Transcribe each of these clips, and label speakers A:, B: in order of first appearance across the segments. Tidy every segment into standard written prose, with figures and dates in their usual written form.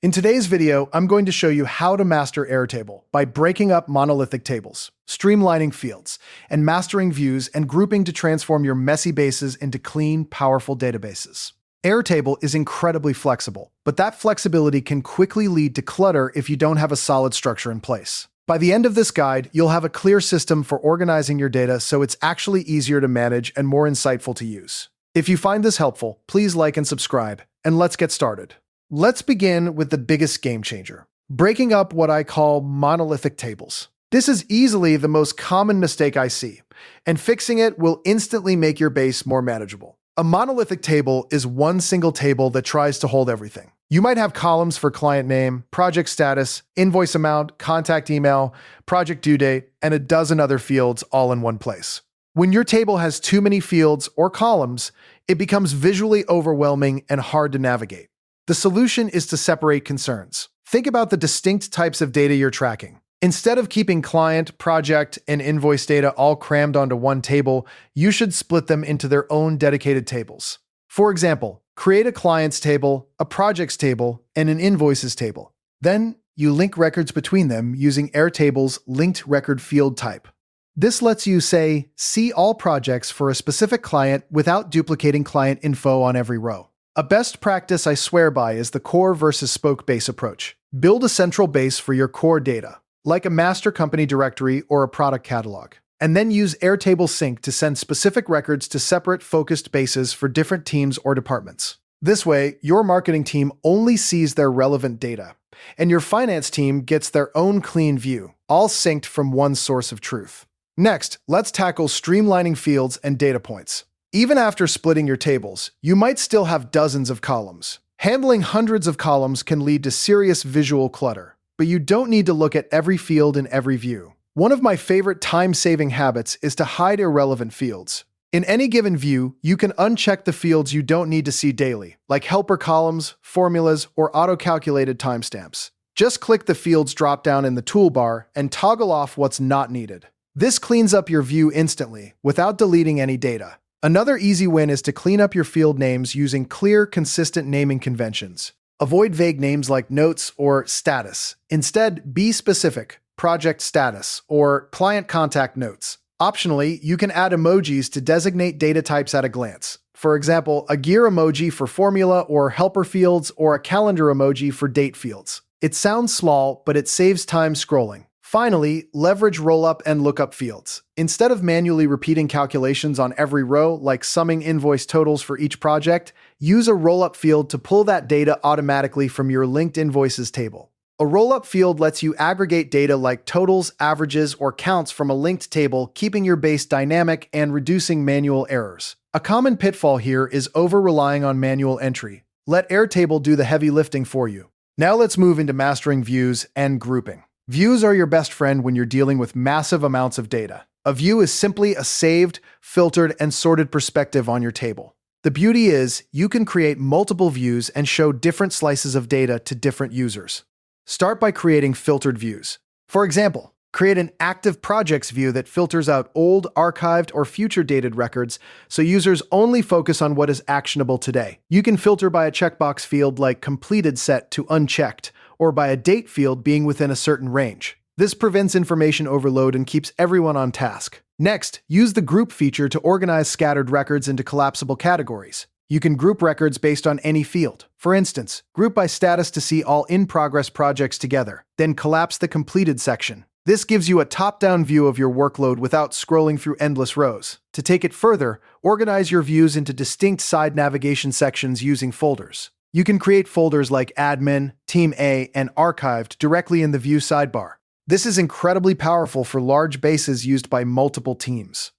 A: In today's video, I'm going to show you how to master Airtable by breaking up monolithic tables, streamlining fields, and mastering views and grouping to transform your messy bases into clean, powerful databases. Airtable is incredibly flexible, but that flexibility can quickly lead to clutter if you don't have a solid structure in place. By the end of this guide, you'll have a clear system for organizing your data so it's actually easier to manage and more insightful to use. If you find this helpful, please like and subscribe, and let's get started. Let's begin with the biggest game changer, breaking up what I call monolithic tables. This is easily the most common mistake I see, and fixing it will instantly make your base more manageable. A monolithic table is one single table that tries to hold everything. You might have columns for client name, project status, invoice amount, contact email, project due date, and a dozen other fields all in one place. When your table has too many fields or columns, it becomes visually overwhelming and hard to navigate. The solution is to separate concerns. Think about the distinct types of data you're tracking. Instead of keeping client, project, and invoice data all crammed onto one table, you should split them into their own dedicated tables. For example, create a clients table, a projects table, and an invoices table. Then, you link records between them using Airtable's linked record field type. This lets you, say, see all projects for a specific client without duplicating client info on every row. A best practice I swear by is the core versus spoke base approach. Build a central base for your core data, like a master company directory or a product catalog, and then use Airtable Sync to send specific records to separate focused bases for different teams or departments. This way, your marketing team only sees their relevant data, and your finance team gets their own clean view, all synced from one source of truth. Next, let's tackle streamlining fields and data points. Even after splitting your tables, you might still have dozens of columns. Handling hundreds of columns can lead to serious visual clutter, but you don't need to look at every field in every view. One of my favorite time-saving habits is to hide irrelevant fields. In any given view, you can uncheck the fields you don't need to see daily, like helper columns, formulas, or auto-calculated timestamps. Just click the Fields drop-down in the toolbar and toggle off what's not needed. This cleans up your view instantly, without deleting any data. Another easy win is to clean up your field names using clear, consistent naming conventions. Avoid vague names like notes or status. Instead, be specific, project status, or client contact notes. Optionally, you can add emojis to designate data types at a glance. For example, a gear emoji for formula or helper fields, or a calendar emoji for date fields. It sounds small, but it saves time scrolling. Finally, leverage rollup and lookup fields. Instead of manually repeating calculations on every row, like summing invoice totals for each project, use a rollup field to pull that data automatically from your linked invoices table. A rollup field lets you aggregate data like totals, averages, or counts from a linked table, keeping your base dynamic and reducing manual errors. A common pitfall here is over-relying on manual entry. Let Airtable do the heavy lifting for you. Now let's move into mastering views and grouping. Views are your best friend when you're dealing with massive amounts of data. A view is simply a saved, filtered, and sorted perspective on your table. The beauty is, you can create multiple views and show different slices of data to different users. Start by creating filtered views. For example, create an active projects view that filters out old, archived, or future-dated records so users only focus on what is actionable today. You can filter by a checkbox field like completed set to unchecked, or by a date field being within a certain range. This prevents information overload and keeps everyone on task. Next, use the group feature to organize scattered records into collapsible categories. You can group records based on any field. For instance, group by status to see all in-progress projects together, then collapse the completed section. This gives you a top-down view of your workload without scrolling through endless rows. To take it further, organize your views into distinct side navigation sections using folders. You can create folders like Admin, Team A, and Archived directly in the View sidebar. This is incredibly powerful for large bases used by multiple teams.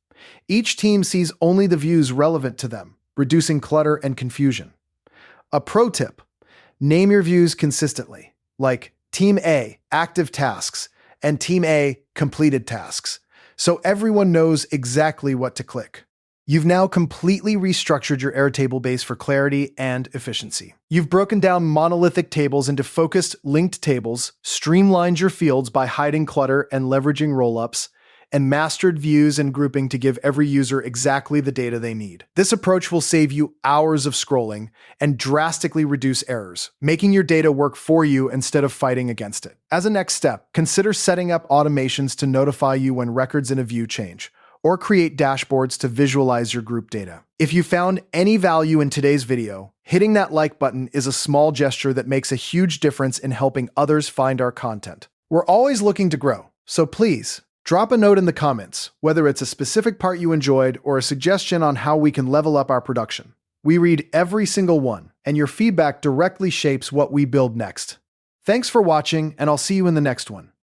A: Each team sees only the views relevant to them, reducing clutter and confusion. A pro tip: name your views consistently, like Team A, Active Tasks, and Team A, Completed Tasks, so everyone knows exactly what to click. You've now completely restructured your Airtable base for clarity and efficiency. You've broken down monolithic tables into focused, linked tables, streamlined your fields by hiding clutter and leveraging rollups, and mastered views and grouping to give every user exactly the data they need. This approach will save you hours of scrolling and drastically reduce errors, making your data work for you instead of fighting against it. As a next step, consider setting up automations to notify you when records in a view change, or create dashboards to visualize your group data. If you found any value in today's video, hitting that like button is a small gesture that makes a huge difference in helping others find our content. We're always looking to grow, so please, drop a note in the comments, whether it's a specific part you enjoyed or a suggestion on how we can level up our production. We read every single one, and your feedback directly shapes what we build next. Thanks for watching, and I'll see you in the next one.